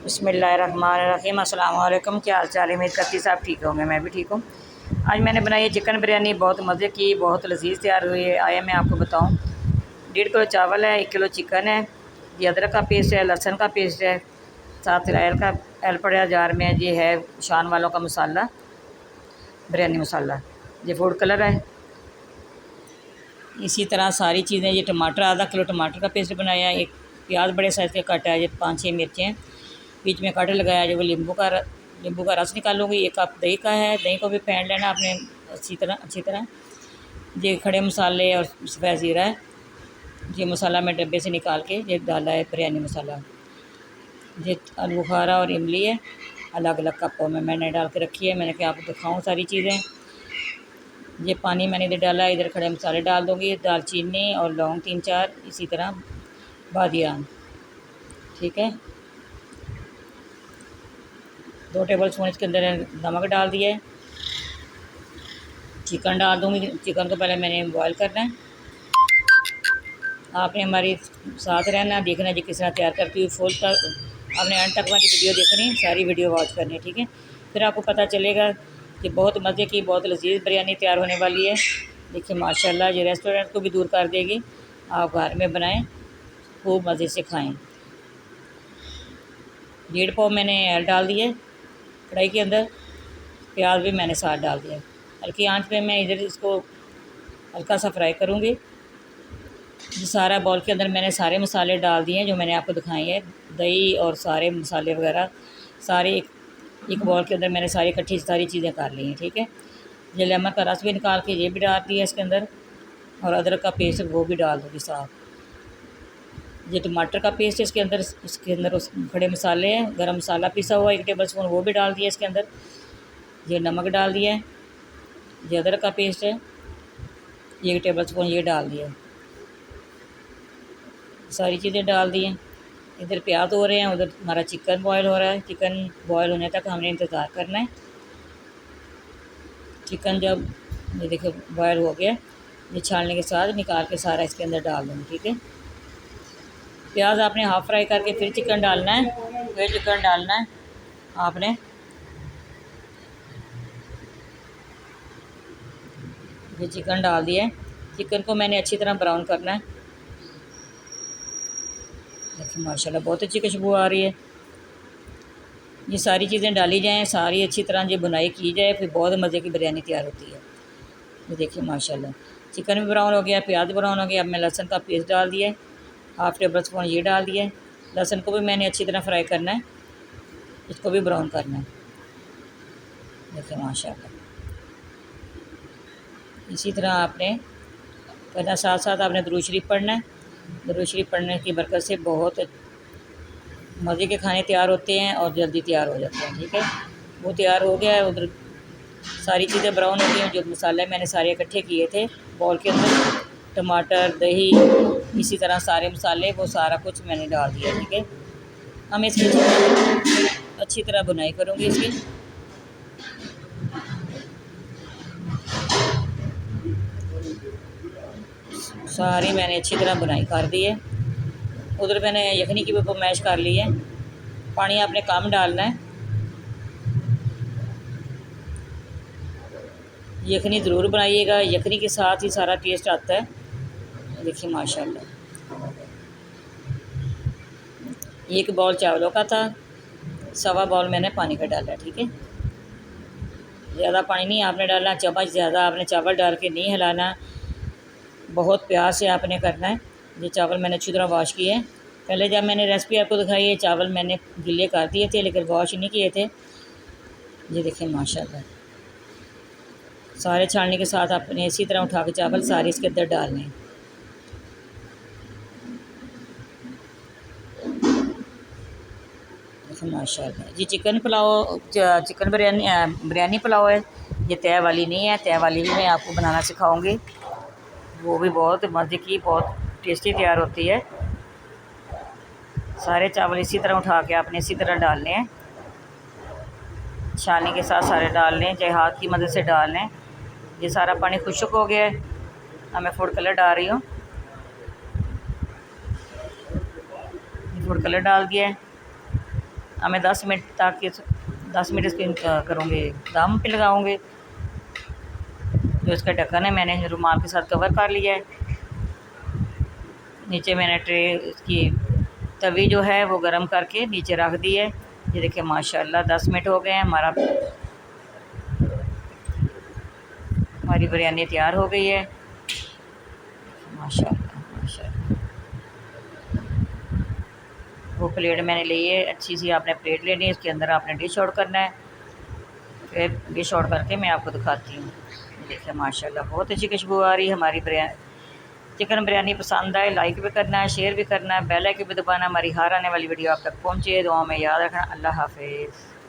बिस्मिल्लाहिर्रहमानिर्रहीम। अस्सलाम वालेकुम। क्या हाल चाल है? उम्मीद करती साहब ठीक होंगे, मैं भी ठीक हूँ। आज मैंने बनाई है चिकन बिरयानी, बहुत मज़े की, बहुत लजीज तैयार हुई है। आया मैं आपको बताऊँ, 1.5 किलो चावल है, 1 किलो चिकन है, ये अदरक का पेस्ट है, लहसुन का पेस्ट है, साथ एल पड़ा जार में, ये है शान वालों का मसाला, बिरयानी मसाला, ये फूड कलर है। इसी तरह सारी चीज़ें, ये टमाटर, आधा किलो टमाटर का पेस्ट बनाया, एक प्याज बड़े साइज़ का काटा है, ये 5-6 मिर्चें बीच में काटे लगाया, जो वो नींबू का रस निकालूंगी। 1 कप दही का है, दही को भी फेंट लेना आपने अच्छी तरह। ये खड़े मसाले और सफ़ेद ज़ीरा है, ये मसाला मैं डब्बे से निकाल के ये डाला है बिरयानी मसाला। ये आलू बुखारा और इमली है, अलग अलग कपों में मैंने डाल के रखी है। मैंने क्या आपको दिखाऊँ सारी चीज़ें। ये पानी मैंने इधर डाला है, इधर खड़े मसाले डाल दूँगी, दालचीनी और लौंग 3-4, इसी तरह बादियान, ठीक है। 2 टेबल स्पून इसके अंदर नमक डाल दिया है। चिकन डाल दूँगी। चिकन को पहले मैंने बॉयल करना है। आपने हमारी साथ रहना, देखना जी किस तरह तैयार करती हूँ। फुल तक आपने एंड तक हमारी वीडियो देखनी, सारी वीडियो वॉच करनी, ठीक है। फिर आपको पता चलेगा कि बहुत मज़े की, बहुत लजीज बिरयानी तैयार होने वाली है। देखिए माशाल्लाह, ये रेस्टोरेंट को भी दूर कर देगी। आप घर में बनाएं, खूब मज़े से खाएँ। 1.5 पाव मैंने डाल दिए कढ़ाई के अंदर, प्याज भी मैंने साथ डाल दिया। हल्की आंच पे मैं इधर इसको हल्का सा फ्राई करूँगी। ये सारा बॉल के अंदर मैंने सारे मसाले डाल दिए हैं जो मैंने आपको दिखाए हैं, दही और सारे मसाले वगैरह सारे एक बॉल के अंदर मैंने सारी इकट्ठी सारी चीज़ें कर ली हैं, ठीक है। ये लेमन का रस भी निकाल के ये भी डाल दिया इसके अंदर, और अदरक का पेस्ट वो भी डाल दूँगी साथ। ये टमाटर का पेस्ट है इसके अंदर उस खड़े मसाले हैं, गरम मसाला पिसा हुआ 1 टेबल स्पून वो भी डाल दिया इसके अंदर। ये नमक डाल दिया है, ये अदरक का पेस्ट है, 1 टेबल स्पून ये डाल दिया, सारी चीज़ें डाल दी हैं। इधर प्याज हो रहे हैं, उधर हमारा चिकन बॉयल हो रहा है। चिकन बॉयल होने तक हमने इंतज़ार करना है। चिकन जब ये देखो बॉयल हो गया, ये छानने के साथ निकाल के सारा इसके अंदर डाल दूँगी, ठीक है। प्याज आपने हाफ़ फ्राई करके फिर चिकन डालना है, फिर चिकन डालना है आपने। ये चिकन डाल दिया है, चिकन को मैंने अच्छी तरह ब्राउन करना है। देखिए माशाल्लाह बहुत अच्छी खुशबू आ रही है। ये सारी चीज़ें डाली जाएं, सारी अच्छी तरह ये बुनाई की जाए, फिर बहुत मज़े की बिरयानी तैयार होती है। ये देखिए माशाल्लाह चिकन भी ब्राउन हो गया, प्याज भी ब्राउन हो गया। अब मैं लहसुन का पेस्ट डाल दिया है, 1/2 टेबल स्पून ये डाल दिया है। लहसुन को भी मैंने अच्छी तरह फ्राई करना है, इसको भी ब्राउन करना है। देखिए माशाल्लाह इसी तरह आपने करना, साथ साथ आपने दुरूद शरीफ पढ़ना है। दुरूद शरीफ पढ़ने की बरकत से बहुत मज़े के खाने तैयार होते हैं और जल्दी तैयार हो जाते हैं, ठीक है। वो तैयार हो गया है, उधर सारी चीज़ें ब्राउन हो गई हैं। जो मसाले मैंने सारे इकट्ठे किए थे बॉल के अंदर, टमाटर, दही, इसी तरह सारे मसाले, वो सारा कुछ मैंने डाल दिया, ठीक है। हम इसकी अच्छी तरह बुनाई करूँगी इसकी। सारी मैंने अच्छी तरह बुनाई कर दी है। उधर मैंने यखनी की भी मैश कर ली है। पानी आपने कम डालना है, यखनी ज़रूर बनाइएगा, यखनी के साथ ही सारा टेस्ट आता है। देखिए माशाल्लाह 1 बाउल चावलों का था, 1.25 बाउल मैंने पानी का डाला, ठीक है। ज़्यादा पानी नहीं आपने डालना, चम्मच ज़्यादा आपने चावल डाल के नहीं हिलाना, बहुत प्यार से आपने करना है। ये चावल मैंने अच्छी तरह वॉश किए हैं। पहले जब मैंने रेसिपी आपको दिखाई है, चावल मैंने गीले कर दिए थे लेकिन वॉश नहीं किए थे। ये देखिए माशाल्लाह सारे छानने के साथ आपने इसी तरह उठा के चावल सारे इसके अंदर डालने हैं। देखिए माशाल्लाह ये चिकन बिरयानी पुलाव है, ये तय वाली नहीं है। तय वाली भी मैं आपको बनाना सिखाऊंगी, वो भी बहुत मज़े की, बहुत टेस्टी तैयार होती है। सारे चावल इसी तरह उठा के आपने इसी तरह डालने हैं, छानने के साथ सारे डाल लें, चाहे हाथ की मदद से डाल लें। ये सारा पानी खुश्क हो गया है, अब मैं फूड कलर डाल रही हूँ। फूड कलर डाल दिया है। मैं 10 मिनट तक 10 मिनट इसकी करूँगी, दम पे लगाऊँगी। जो इसका ढक्कन है मैंने रुमाल के साथ कवर कर लिया है। नीचे मैंने ट्रे इसकी तवी जो है वो गरम करके नीचे रख दी है। ये देखिए माशाल्लाह 10 मिनट हो गए हैं, हमारी बिरयानी तैयार हो गई है। माशाल्लाह माशाल्लाह। वो प्लेट मैंने ली है, अच्छी सी आपने प्लेट लेनी है, इसके अंदर आपने डिश आउट करना है। फिर डिश आउट करके मैं आपको दिखाती हूँ। देखिए माशाल्लाह बहुत अच्छी खुशबू आ रही है। हमारी चिकन बिरयानी पसंद आए लाइक भी करना है, शेयर भी करना है, बेल आइकन भी दबाना। हमारी हर आने वाली वीडियो आप तक पहुँचे। दुआ में याद रखना। अल्लाह हाफिज़।